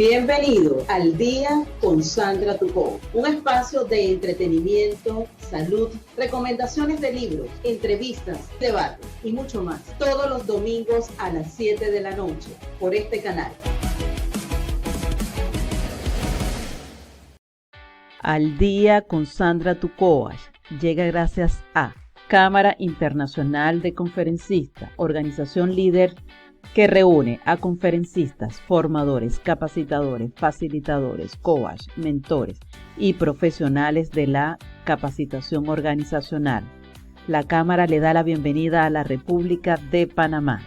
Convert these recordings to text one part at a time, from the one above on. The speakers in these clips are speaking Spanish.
Bienvenido al Día con Sandra Tucó, un espacio de entretenimiento, salud, recomendaciones de libros, entrevistas, debates y mucho más. Todos los domingos a las 7 de la noche por este canal. Al Día con Sandra Tucó llega gracias a Cámara Internacional de Conferencistas, organización líder que reúne a conferencistas, formadores, capacitadores, facilitadores, coach, mentores y profesionales de la capacitación organizacional. La Cámara le da la bienvenida a la República de Panamá.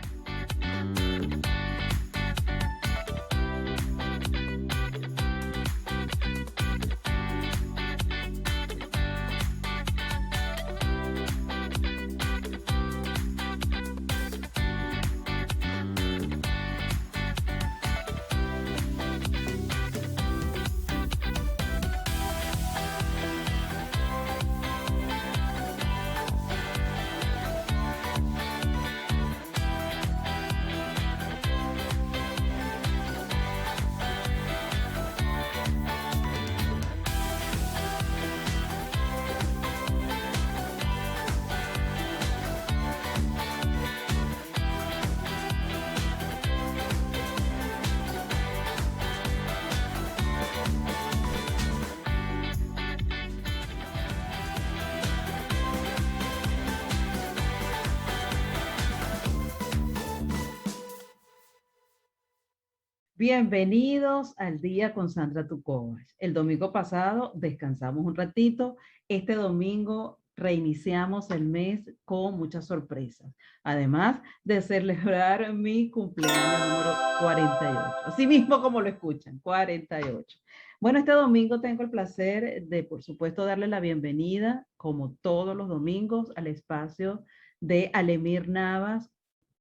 Bienvenidos al Día con Sandra Tucó. El domingo pasado descansamos un ratito. Este domingo reiniciamos el mes con muchas sorpresas. Además de celebrar mi cumpleaños número 48. Así mismo como lo escuchan, 48. Bueno, este domingo tengo el placer de, por supuesto, darle la bienvenida, como todos los domingos, al espacio de Alemir Navas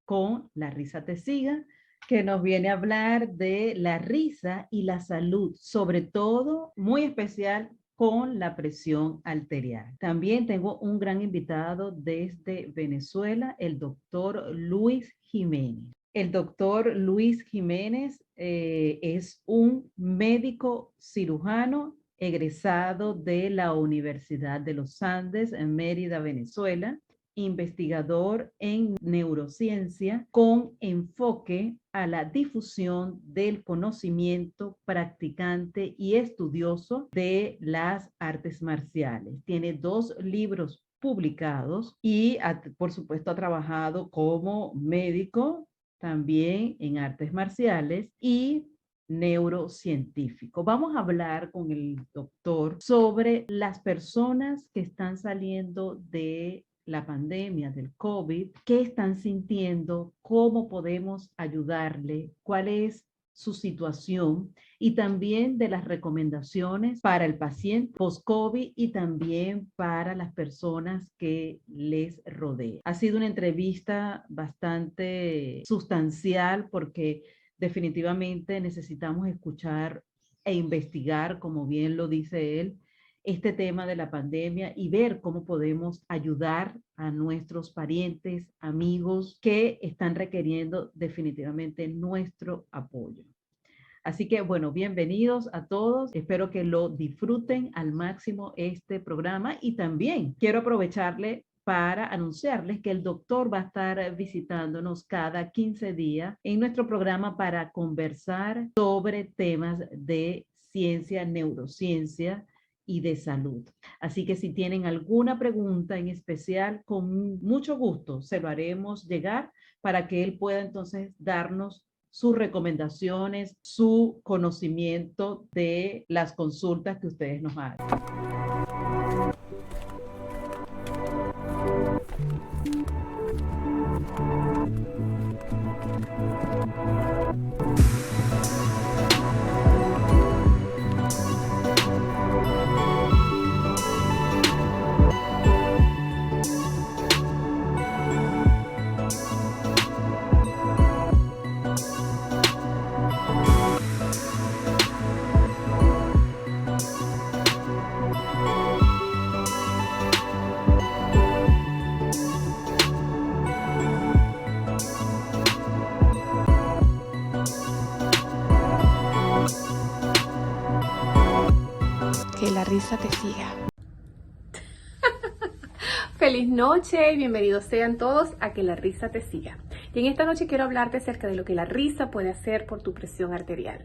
con La Risa Te Siga, que nos viene a hablar de la risa y la salud, sobre todo muy especial con la presión arterial. También tengo un gran invitado desde Venezuela, el doctor Luis Jiménez. El doctor Luis Jiménez es un médico cirujano egresado de la Universidad de los Andes en Mérida, Venezuela, investigador en neurociencia con enfoque a la difusión del conocimiento practicante y estudioso de las artes marciales. Tiene 2 libros publicados y, por supuesto, ha trabajado como médico también en artes marciales y neurocientífico. Vamos a hablar con el doctor sobre las personas que están saliendo de la pandemia del COVID, qué están sintiendo, cómo podemos ayudarle, cuál es su situación y también de las recomendaciones para el paciente post-COVID y también para las personas que les rodean. Ha sido una entrevista bastante sustancial porque definitivamente necesitamos escuchar e investigar, como bien lo dice él, este tema de la pandemia y ver cómo podemos ayudar a nuestros parientes, amigos que están requiriendo definitivamente nuestro apoyo. Así que, bueno, bienvenidos a todos. Espero que lo disfruten al máximo este programa y también quiero aprovecharle para anunciarles que el doctor va a estar visitándonos cada 15 días en nuestro programa para conversar sobre temas de ciencia, neurociencia y de salud. Así que si tienen alguna pregunta en especial, con mucho gusto se lo haremos llegar para que él pueda entonces darnos sus recomendaciones, su conocimiento de las consultas que ustedes nos hagan. risa te siga. Feliz noche y bienvenidos sean todos a Que la risa te siga. Y en esta noche quiero hablarte acerca de lo que la risa puede hacer por tu presión arterial.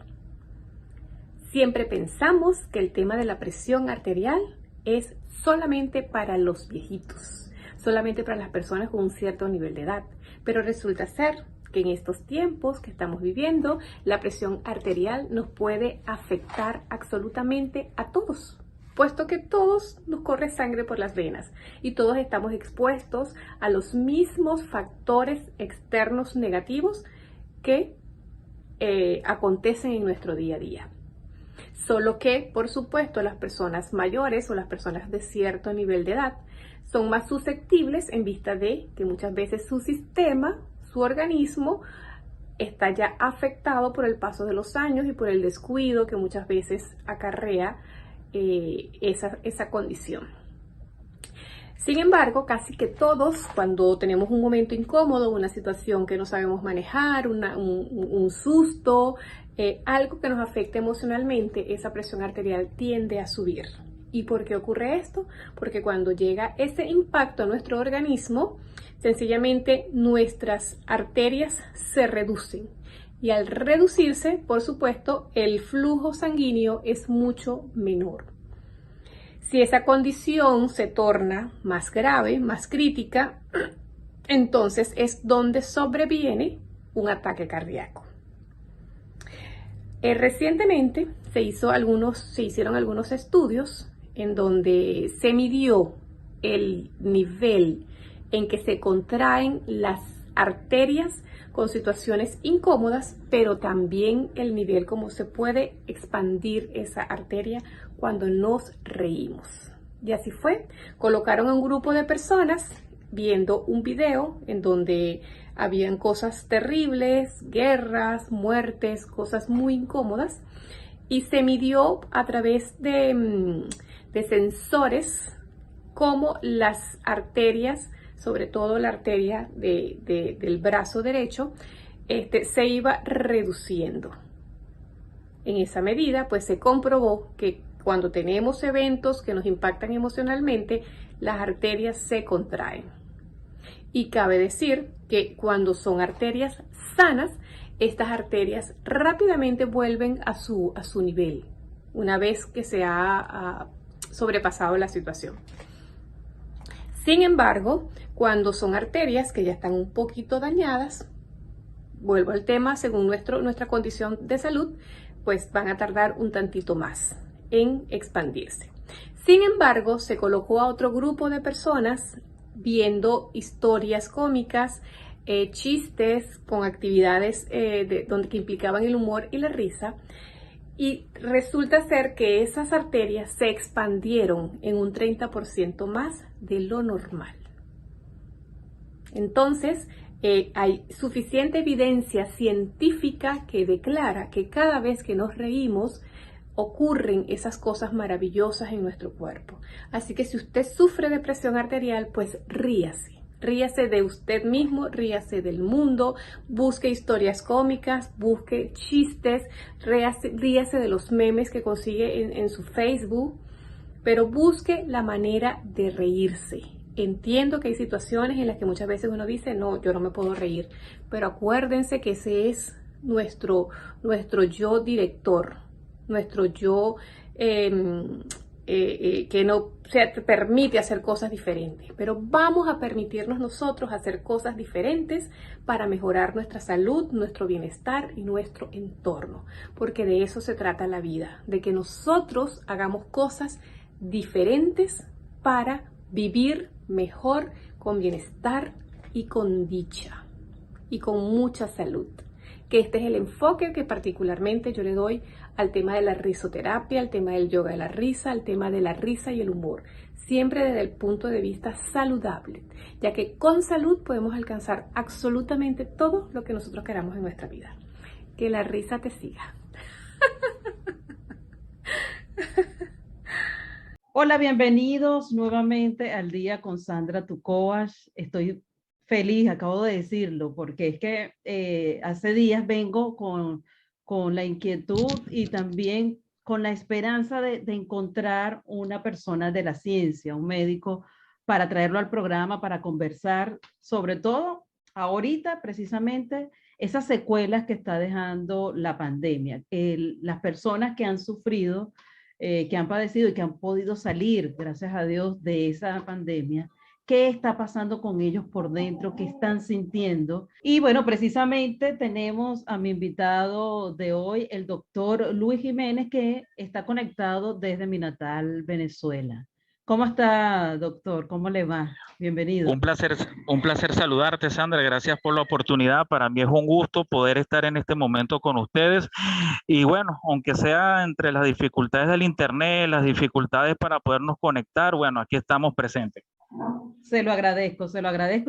Siempre pensamos que el tema de la presión arterial es solamente para los viejitos, solamente para las personas con un cierto nivel de edad, pero resulta ser que en estos tiempos que estamos viviendo, la presión arterial nos puede afectar absolutamente a todos, puesto que todos nos corre sangre por las venas y todos estamos expuestos a los mismos factores externos negativos que acontecen en nuestro día a día. Solo que, por supuesto, las personas mayores o las personas de cierto nivel de edad son más susceptibles en vista de que muchas veces su sistema, su organismo, está ya afectado por el paso de los años y por el descuido que muchas veces acarrea esa condición. Sin embargo, casi que todos, cuando tenemos un momento incómodo, una situación que no sabemos manejar, un susto, algo que nos afecte emocionalmente, esa presión arterial tiende a subir. ¿Y por qué ocurre esto? Porque cuando llega ese impacto a nuestro organismo, sencillamente nuestras arterias se reducen. Y al reducirse, por supuesto, el flujo sanguíneo es mucho menor. Si esa condición se torna más grave, más crítica, entonces es donde sobreviene un ataque cardíaco. Recientemente se hicieron algunos estudios en donde se midió el nivel en que se contraen las arterias con situaciones incómodas, pero también el nivel como se puede expandir esa arteria cuando nos reímos. Y así fue. Colocaron a un grupo de personas viendo un video en donde habían cosas terribles, guerras, muertes, cosas muy incómodas, y se midió a través de sensores cómo las arterias, sobre todo la arteria del brazo derecho, se iba reduciendo. En esa medida, pues se comprobó que cuando tenemos eventos que nos impactan emocionalmente, las arterias se contraen. Y cabe decir que cuando son arterias sanas, estas arterias rápidamente vuelven a su nivel, una vez que se ha sobrepasado la situación. Sin embargo, cuando son arterias que ya están un poquito dañadas, vuelvo al tema, según nuestra condición de salud, pues van a tardar un tantito más en expandirse. Sin embargo, se colocó a otro grupo de personas viendo historias cómicas, chistes con actividades que implicaban el humor y la risa, y resulta ser que esas arterias se expandieron en un 30% más de lo normal. Entonces, hay suficiente evidencia científica que declara que cada vez que nos reímos, ocurren esas cosas maravillosas en nuestro cuerpo. Así que si usted sufre de presión arterial, pues ríase. Ríase de usted mismo, ríase del mundo, busque historias cómicas, busque chistes, ríase de los memes que consigue en su Facebook, pero busque la manera de reírse. Entiendo que hay situaciones en las que muchas veces uno dice, no, yo no me puedo reír, pero acuérdense que ese es nuestro yo director, nuestro yo que no se permite hacer cosas diferentes, pero vamos a permitirnos nosotros hacer cosas diferentes para mejorar nuestra salud, nuestro bienestar y nuestro entorno, porque de eso se trata la vida, de que nosotros hagamos cosas diferentes para vivir mejor, con bienestar y con dicha y con mucha salud. Que este es el enfoque que particularmente yo le doy al tema de la risoterapia, al tema del yoga de la risa, al tema de la risa y el humor, siempre desde el punto de vista saludable, ya que con salud podemos alcanzar absolutamente todo lo que nosotros queramos en nuestra vida. Que la risa te siga. Hola, bienvenidos nuevamente al Día con Sandra, tu coach. Estoy feliz, acabo de decirlo, porque es que hace días vengo con la inquietud y también con la esperanza de encontrar una persona de la ciencia, un médico, para traerlo al programa, para conversar, sobre todo ahorita precisamente esas secuelas que está dejando la pandemia. Las personas que han sufrido, que han padecido y que han podido salir, gracias a Dios, de esa pandemia, qué está pasando con ellos por dentro, qué están sintiendo. Y bueno, precisamente tenemos a mi invitado de hoy, el doctor Luis Jiménez, que está conectado desde mi natal Venezuela. ¿Cómo está, doctor? ¿Cómo le va? Bienvenido. Un placer saludarte, Sandra. Gracias por la oportunidad. Para mí es un gusto poder estar en este momento con ustedes. Y bueno, aunque sea entre las dificultades del internet, las dificultades para podernos conectar, bueno, aquí estamos presentes. Se lo agradezco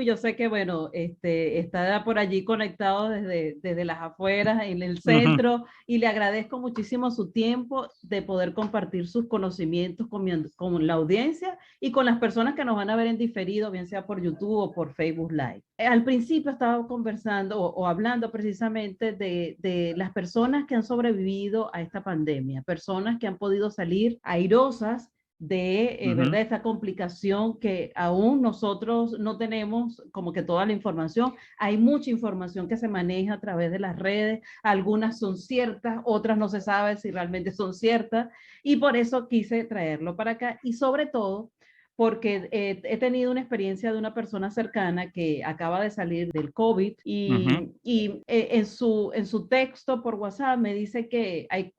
y yo sé que, bueno, está por allí conectado desde las afueras, en el centro, y le agradezco muchísimo su tiempo de poder compartir sus conocimientos con la audiencia y con las personas que nos van a ver en diferido, bien sea por YouTube o por Facebook Live. Al principio estaba conversando o hablando precisamente de las personas que han sobrevivido a esta pandemia, personas que han podido salir airosas de, ¿verdad? Esta complicación que aún nosotros no tenemos como que toda la información. Hay mucha información que se maneja a través de las redes, algunas son ciertas, otras no se sabe si realmente son ciertas, y por eso quise traerlo para acá, y sobre todo porque he tenido una experiencia de una persona cercana que acaba de salir del COVID y en su texto por WhatsApp me dice que hay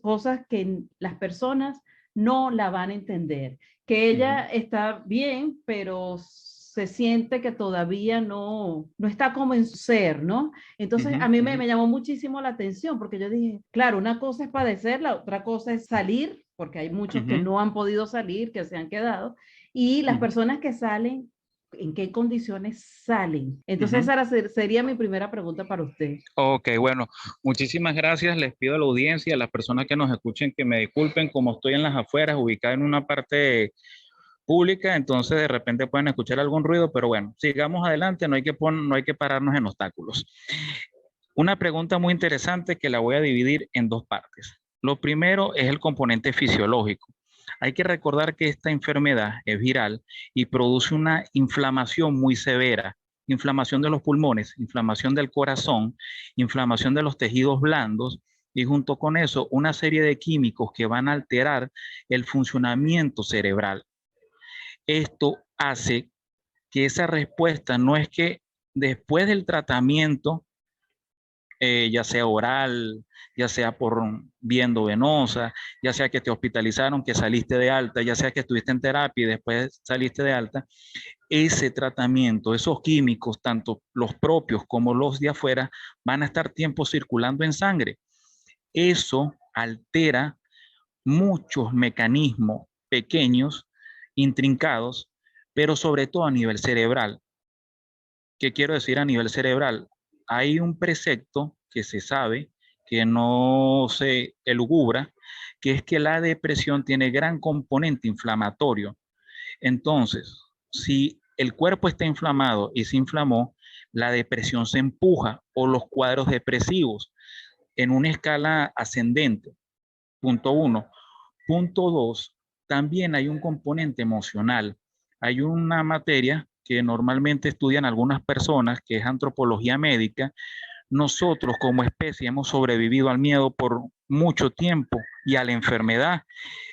cosas que las personas no la van a entender, que ella está bien, pero se siente que todavía no está como en su ser, ¿no? Entonces a mí me llamó muchísimo la atención porque yo dije, claro, una cosa es padecer, la otra cosa es salir, porque hay muchos que no han podido salir, que se han quedado, y las personas que salen, ¿en qué condiciones salen? Entonces esa sería mi primera pregunta para usted. Ok, bueno, muchísimas gracias. Les pido a la audiencia, a las personas que nos escuchen, que me disculpen, como estoy en las afueras, ubicada en una parte pública, entonces de repente pueden escuchar algún ruido, pero bueno, sigamos adelante, no hay que pararnos en obstáculos. Una pregunta muy interesante que la voy a dividir en dos partes. Lo primero es el componente fisiológico. Hay que recordar que esta enfermedad es viral y produce una inflamación muy severa, inflamación de los pulmones, inflamación del corazón, inflamación de los tejidos blandos y junto con eso una serie de químicos que van a alterar el funcionamiento cerebral. Esto hace que esa respuesta no es que después del tratamiento, ya sea oral, ya sea por vía endovenosa, ya sea que te hospitalizaron, que saliste de alta, ya sea que estuviste en terapia y después saliste de alta, ese tratamiento, esos químicos, tanto los propios como los de afuera, van a estar tiempo circulando en sangre. Eso altera muchos mecanismos pequeños, intrincados, pero sobre todo a nivel cerebral. ¿Qué quiero decir a nivel cerebral? Hay un precepto que se sabe, que no se elugubra, que es que la depresión tiene gran componente inflamatorio. Entonces, si el cuerpo está inflamado y se inflamó, la depresión se empuja o los cuadros depresivos en una escala ascendente. Punto uno. Punto dos, también hay un componente emocional. Hay una materia que normalmente estudian algunas personas, que es antropología médica. Nosotros como especie hemos sobrevivido al miedo por mucho tiempo y a la enfermedad.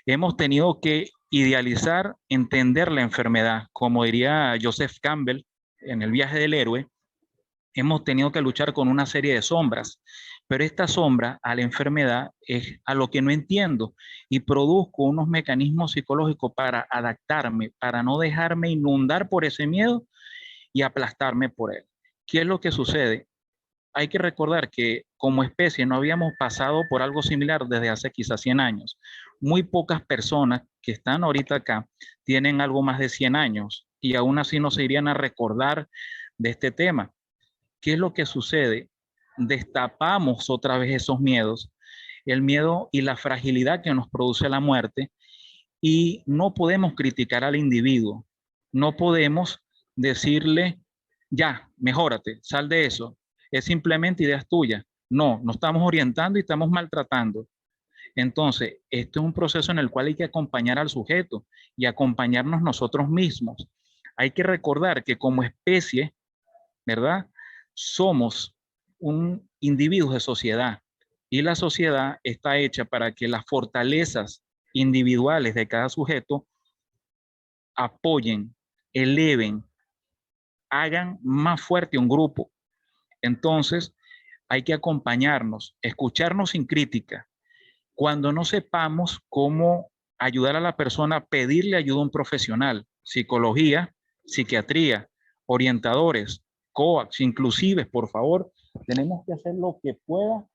Hemos tenido que idealizar, entender la enfermedad. Como diría Joseph Campbell en El viaje del héroe, hemos tenido que luchar con una serie de sombras, pero esta sombra a la enfermedad es a lo que no entiendo y produzco unos mecanismos psicológicos para adaptarme, para no dejarme inundar por ese miedo y aplastarme por él. ¿Qué es lo que sucede? Hay que recordar que como especie no habíamos pasado por algo similar desde hace quizás 100 años. Muy pocas personas que están ahorita acá tienen algo más de 100 años y aún así no se irían a recordar de este tema. ¿Qué es lo que sucede? Destapamos otra vez esos miedos, el miedo y la fragilidad que nos produce la muerte, y no podemos criticar al individuo, no podemos decirle, ya, mejórate, sal de eso, es simplemente ideas tuyas. No, nos estamos orientando y estamos maltratando. Entonces, esto es un proceso en el cual hay que acompañar al sujeto y acompañarnos nosotros mismos. Hay que recordar que como especie, ¿verdad? Somos un individuo de sociedad y la sociedad está hecha para que las fortalezas individuales de cada sujeto apoyen, eleven, hagan más fuerte un grupo. Entonces, hay que acompañarnos, escucharnos sin crítica. Cuando no sepamos cómo ayudar a la persona, pedirle ayuda a un profesional, psicología, psiquiatría, orientadores, coaches, inclusive, por favor, tenemos que hacer lo que pueda,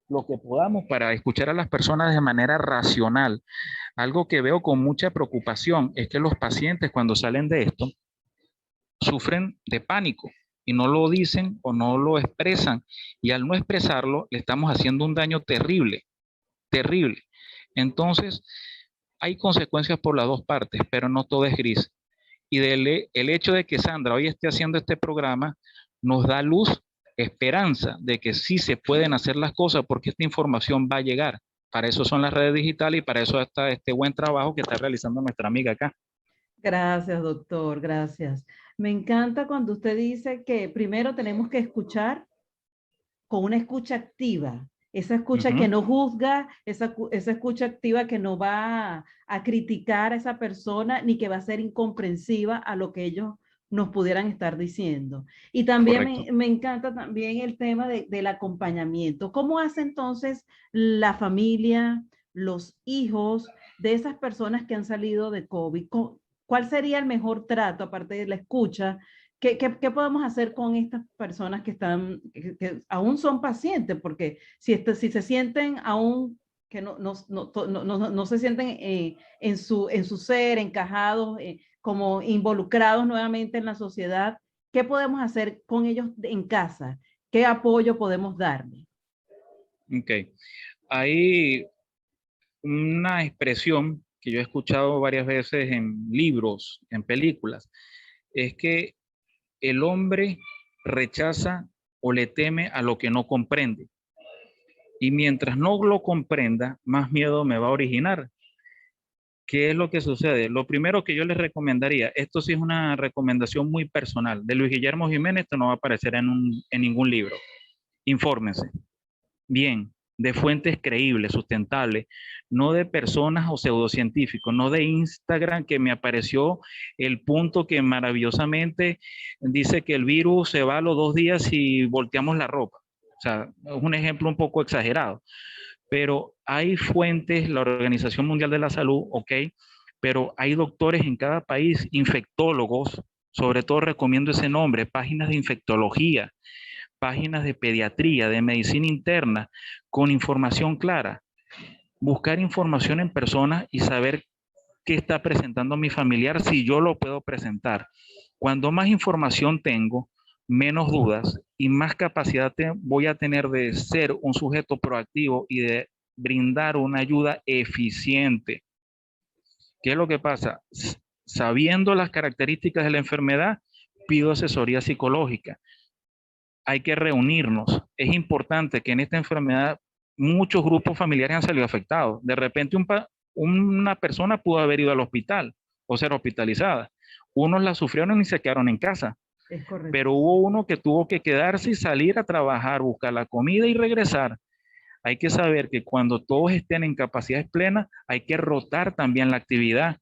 lo que podamos para escuchar a las personas de manera racional. Algo que veo con mucha preocupación es que los pacientes cuando salen de esto sufren de pánico y no lo dicen o no lo expresan, y al no expresarlo le estamos haciendo un daño terrible, terrible. Entonces, hay consecuencias por las dos partes, pero no todo es gris. Y el hecho de que Sandra hoy esté haciendo este programa nos da luz, esperanza de que sí se pueden hacer las cosas porque esta información va a llegar. Para eso son las redes digitales y para eso está este buen trabajo que está realizando nuestra amiga acá. Gracias, doctor, gracias. Me encanta cuando usted dice que primero tenemos que escuchar con una escucha activa, esa escucha que no juzga, esa escucha activa que no va a criticar a esa persona ni que va a ser incomprensiva a lo que ellos nos pudieran estar diciendo. Y también me encanta también el tema del acompañamiento. ¿Cómo hace entonces la familia, los hijos de esas personas que han salido de COVID? ¿Cuál sería el mejor trato, aparte de la escucha? ¿Qué podemos hacer con estas personas que están, que aún son pacientes? Porque si se sienten aún que no se sienten en su ser, encajados, como involucrados nuevamente en la sociedad, ¿qué podemos hacer con ellos en casa? ¿Qué apoyo podemos darle? Ok. Hay una expresión que yo he escuchado varias veces en libros, en películas, es que el hombre rechaza o le teme a lo que no comprende. Y mientras no lo comprenda, más miedo me va a originar. ¿Qué es lo que sucede? Lo primero que yo les recomendaría, esto sí es una recomendación muy personal, de Luis Guillermo Jiménez, esto no va a aparecer en ningún libro. Infórmense bien, de fuentes creíbles, sustentables, no de personas o pseudocientíficos, no de Instagram que me apareció el punto que maravillosamente dice que el virus se va a los 2 días si volteamos la ropa. O sea, es un ejemplo un poco exagerado, pero hay fuentes, la Organización Mundial de la Salud, ok, pero hay doctores en cada país, infectólogos, sobre todo recomiendo ese nombre, páginas de infectología, páginas de pediatría, de medicina interna, con información clara. Buscar información en persona y saber qué está presentando mi familiar, si yo lo puedo presentar. Cuando más información tengo, menos dudas y más capacidad voy a tener de ser un sujeto proactivo y de brindar una ayuda eficiente. ¿Qué es lo que pasa? Sabiendo las características de la enfermedad, pido asesoría psicológica. Hay que reunirnos. Es importante que en esta enfermedad muchos grupos familiares han salido afectados. De repente una persona pudo haber ido al hospital o ser hospitalizada. Unos la sufrieron y se quedaron en casa. Es correcto. Pero hubo uno que tuvo que quedarse y salir a trabajar, buscar la comida y regresar. Hay que saber que cuando todos estén en capacidades plenas, hay que rotar también la actividad,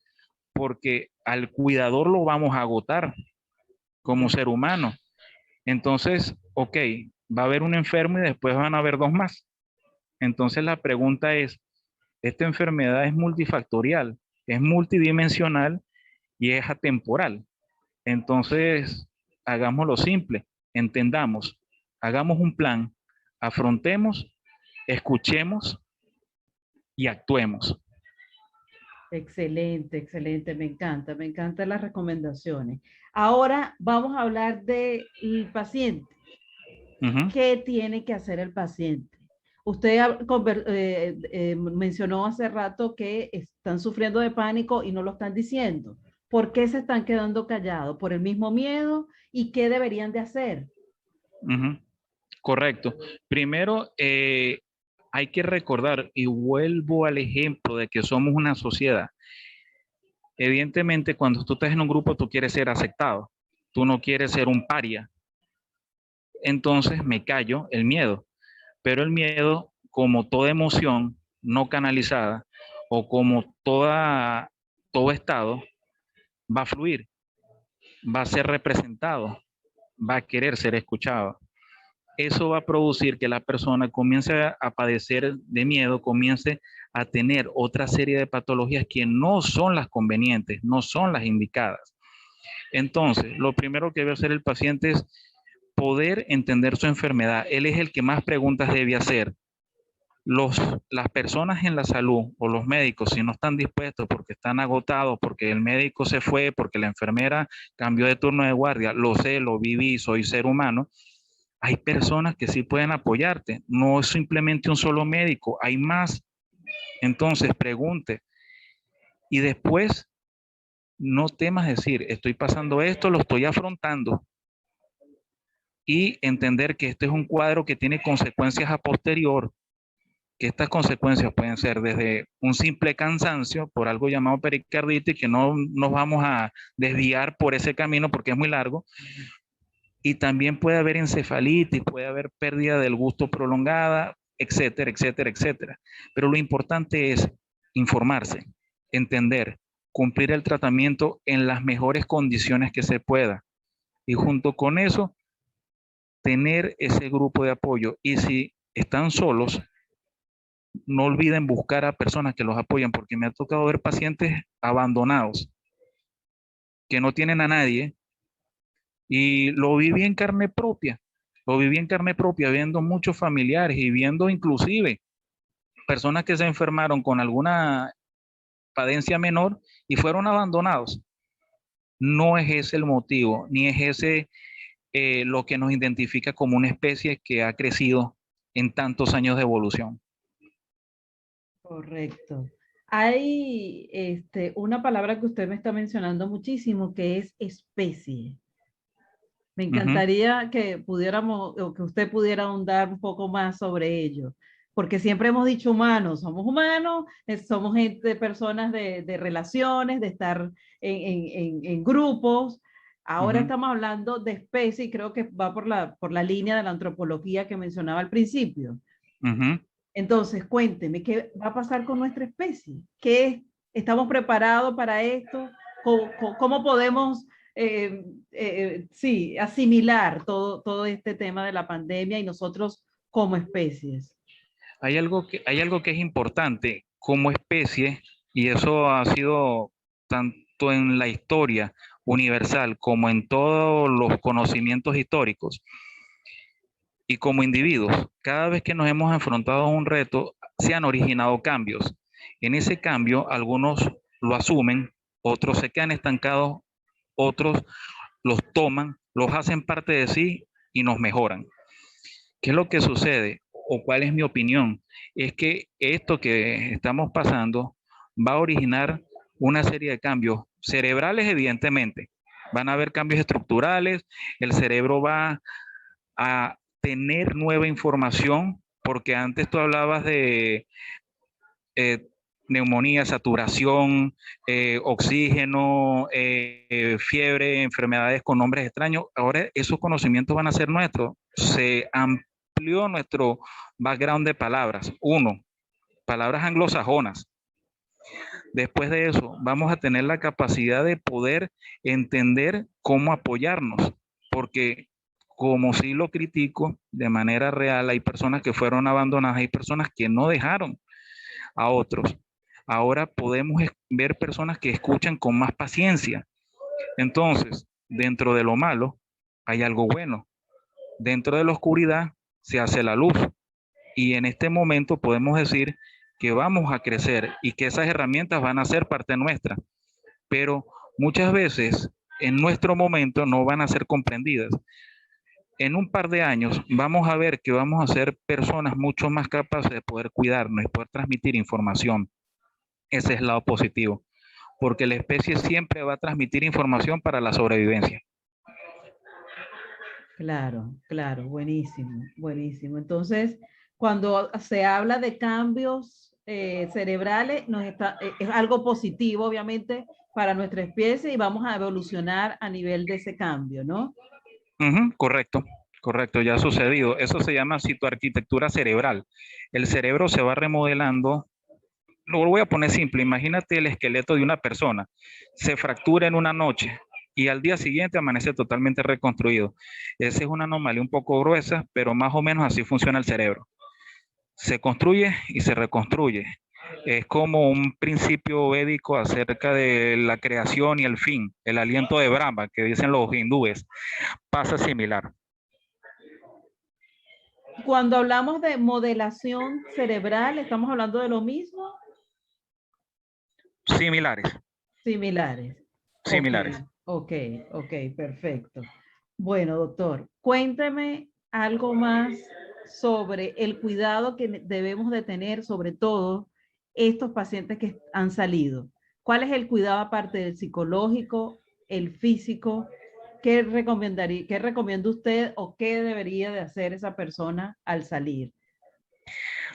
porque al cuidador lo vamos a agotar como ser humano. Entonces, ok, va a haber un enfermo y después van a haber 2 más. Entonces la pregunta es, esta enfermedad es multifactorial, es multidimensional y es atemporal. Entonces, hagámoslo simple, entendamos, hagamos un plan, afrontemos, escuchemos y actuemos. Excelente, excelente, me encantan las recomendaciones. Ahora vamos a hablar del paciente. ¿Qué tiene que hacer el paciente? Usted mencionó hace rato que están sufriendo de pánico y no lo están diciendo. ¿Por qué se están quedando callados? ¿Por el mismo miedo? ¿Y qué deberían de hacer? Correcto. Primero, hay que recordar, y vuelvo al ejemplo de que somos una sociedad. Evidentemente, cuando tú estás en un grupo, tú quieres ser aceptado, tú no quieres ser un paria. Entonces me callo el miedo, pero el miedo, como toda emoción no canalizada o como todo estado, va a fluir, va a ser representado, va a querer ser escuchado. Eso va a producir que la persona comience a padecer de miedo, comience a tener otra serie de patologías que no son las convenientes, no son las indicadas. Entonces, lo primero que debe hacer el paciente es poder entender su enfermedad. Él es el que más preguntas debe hacer. Las personas en la salud o los médicos, si no están dispuestos porque están agotados, porque el médico se fue, porque la enfermera cambió de turno de guardia, lo sé, lo viví, soy ser humano, hay personas que sí pueden apoyarte. No es simplemente un solo médico, hay más. Entonces pregunte y después no temas decir, estoy pasando esto, lo estoy afrontando, y entender que este es un cuadro que tiene consecuencias a posterior, que estas consecuencias pueden ser desde un simple cansancio por algo llamado pericarditis, que no nos vamos a desviar por ese camino porque es muy largo, y también puede haber encefalitis, puede haber pérdida del gusto prolongada, etcétera, etcétera, etcétera. Pero lo importante es informarse, entender, cumplir el tratamiento en las mejores condiciones que se pueda. Y junto con eso, tener ese grupo de apoyo. Y si están solos, no olviden buscar a personas que los apoyen, porque me ha tocado ver pacientes abandonados, que no tienen a nadie, y lo viví en carne propia. Lo viví en carne propia, viendo muchos familiares y viendo inclusive personas que se enfermaron con alguna padencia menor y fueron abandonados. No es ese el motivo, ni es ese lo que nos identifica como una especie que ha crecido en tantos años de evolución. Correcto. Hay una palabra que usted me está mencionando muchísimo, que es especie. Me Ujú. encantaría que pudiéramos, o que usted pudiera ahondar un poco más sobre ello, porque siempre hemos dicho humanos, somos gente, personas de relaciones, de estar en grupos. Ahora Ujú. estamos hablando de especie y creo que va por la línea de la antropología que mencionaba al principio. Ujú. Entonces, cuénteme, ¿qué va a pasar con nuestra especie? ¿Qué estamos preparados para esto? ¿Cómo podemos, sí, asimilar todo este tema de la pandemia y nosotros como especies? Hay algo que es importante como especie, y eso ha sido tanto en la historia universal como en todos los conocimientos históricos y como individuos. Cada vez que nos hemos enfrentado a un reto, se han originado cambios. En ese cambio, algunos lo asumen, otros se quedan estancados, otros los toman, los hacen parte de sí y nos mejoran. ¿Qué es lo que sucede? ¿O cuál es mi opinión? Es que esto que estamos pasando va a originar una serie de cambios cerebrales, evidentemente. Van a haber cambios estructurales, el cerebro va a tener nueva información, porque antes tú hablabas de eh, neumonía, saturación, oxígeno, fiebre, enfermedades con nombres extraños. Ahora esos conocimientos van a ser nuestros. Se amplió nuestro background de palabras. Uno, palabras anglosajonas. Después de eso, vamos a tener la capacidad de poder entender cómo apoyarnos, porque como sí lo critico de manera real, hay personas que fueron abandonadas, hay personas que no dejaron a otros. Ahora podemos ver personas que escuchan con más paciencia. Entonces, dentro de lo malo, hay algo bueno. Dentro de la oscuridad se hace la luz. Y en este momento podemos decir que vamos a crecer y que esas herramientas van a ser parte nuestra. Pero muchas veces en nuestro momento no van a ser comprendidas. En un par de años vamos a ver que vamos a ser personas mucho más capaces de poder cuidarnos y poder transmitir información. Ese es el lado positivo, porque la especie siempre va a transmitir información para la sobrevivencia. Claro, claro, buenísimo, buenísimo. Entonces, Cuando se habla de cambios cerebrales, es algo positivo, obviamente, para nuestra especie y vamos a evolucionar a nivel de ese cambio, ¿no? Correcto, correcto, ya ha sucedido. Eso se llama citoarquitectura cerebral. El cerebro se va remodelando. Lo voy a poner simple. Imagínate el esqueleto de una persona. Se fractura en una noche y al día siguiente amanece totalmente reconstruido. Esa es una anomalía un poco gruesa, pero más o menos así funciona el cerebro. Se construye y se reconstruye. Es como un principio védico acerca de la creación y el fin, el aliento de Brahma, que dicen los hindúes. Pasa similar. Cuando hablamos de modelación cerebral, ¿estamos hablando de lo mismo? Similares. Similares. Similares. Ok, perfecto. Bueno, doctor, cuénteme algo más sobre el cuidado que debemos de tener, sobre todo estos pacientes que han salido. ¿Cuál es el cuidado aparte del psicológico, el físico? ¿Qué recomienda usted o qué debería de hacer esa persona al salir?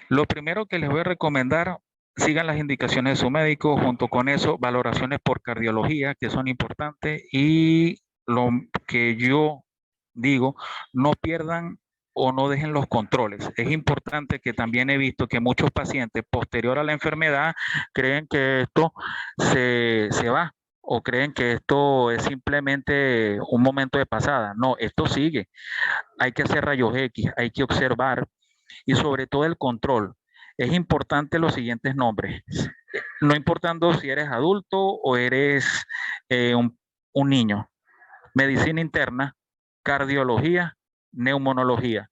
Lo primero que les voy a recomendar, sigan las indicaciones de su médico, junto con eso, valoraciones por cardiología, que son importantes, y lo que yo digo, no pierdan o no dejen los controles. Es importante que también he visto que muchos pacientes posterior a la enfermedad creen que esto se va o creen que esto es simplemente un momento de pasada. No, esto sigue. Hay que hacer rayos X, hay que observar y sobre todo el control. Es importante los siguientes nombres, no importando si eres adulto o eres un niño. Medicina interna, cardiología, neumonología.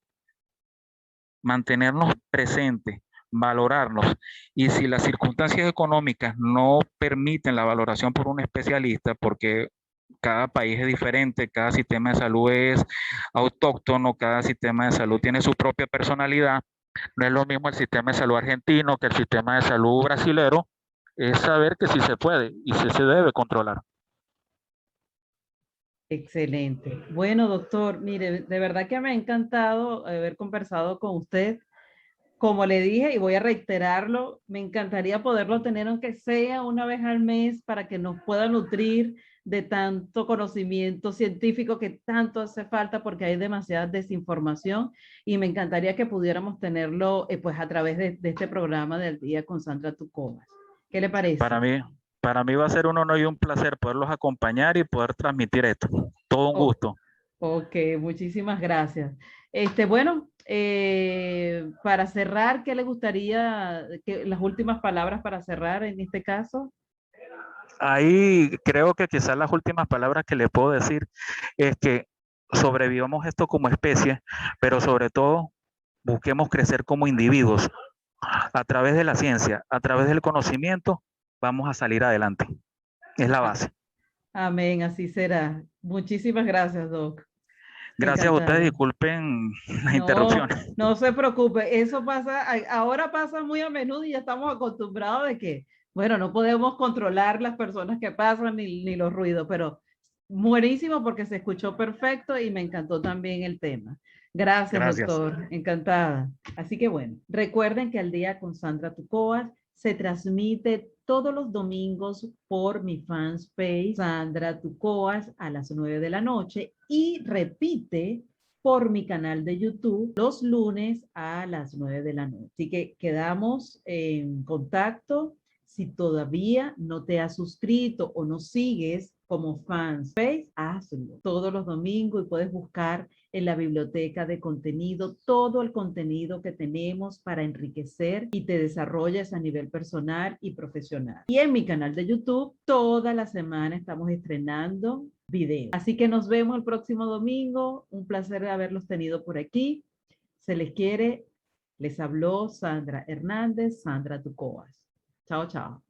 Mantenernos presentes, valorarnos. Y si las circunstancias económicas no permiten la valoración por un especialista, porque cada país es diferente, cada sistema de salud es autóctono, cada sistema de salud tiene su propia personalidad. No es lo mismo el sistema de salud argentino que el sistema de salud brasilero. Es saber que sí se puede y sí se debe controlar. Excelente. Bueno, doctor, mire, de verdad que me ha encantado haber conversado con usted. Como le dije, y voy a reiterarlo, me encantaría poderlo tener aunque sea una vez al mes para que nos pueda nutrir de tanto conocimiento científico que tanto hace falta porque hay demasiada desinformación y me encantaría que pudiéramos tenerlo pues a través de este programa del día con Sandra Tucovas. ¿Qué le parece? Para mí, para mí va a ser un honor y un placer poderlos acompañar y poder transmitir esto. Todo un Oh, gusto. ok, muchísimas gracias. Bueno, para cerrar, ¿qué le gustaría, las últimas palabras para cerrar en este caso? Ahí creo que quizás las últimas palabras que le puedo decir es que sobrevivamos esto como especie, pero sobre todo busquemos crecer como individuos. A través de la ciencia, a través del conocimiento, vamos a salir adelante. Es la Ah, base. amén, así será. Muchísimas gracias, Doc. Gracias a ustedes, Encantada. disculpen las No, interrupciones. no se preocupe, eso pasa, ahora pasa muy a menudo y ya estamos acostumbrados de que, bueno, no podemos controlar las personas que pasan ni los ruidos, pero buenísimo porque se escuchó perfecto y me encantó también el tema. Gracias, Gracias. doctor, encantada. Así que bueno, recuerden que Al Día con Sandra Tucoas se transmite todos los domingos por mi fanpage Sandra Tucoas a las 9 de la noche y repite por mi canal de YouTube los lunes a las 9 de la noche. Así que quedamos en contacto. Si todavía no te has suscrito o no sigues como fanpage, hazlo todos los domingos y puedes buscar en la biblioteca de contenido todo el contenido que tenemos para enriquecer y te desarrolles a nivel personal y profesional. Y en mi canal de YouTube, toda la semana estamos estrenando videos. Así que nos vemos el próximo domingo. Un placer haberlos tenido por aquí. Se les quiere. Les habló Sandra Hernández, Sandra Tucoas. Chao, chao.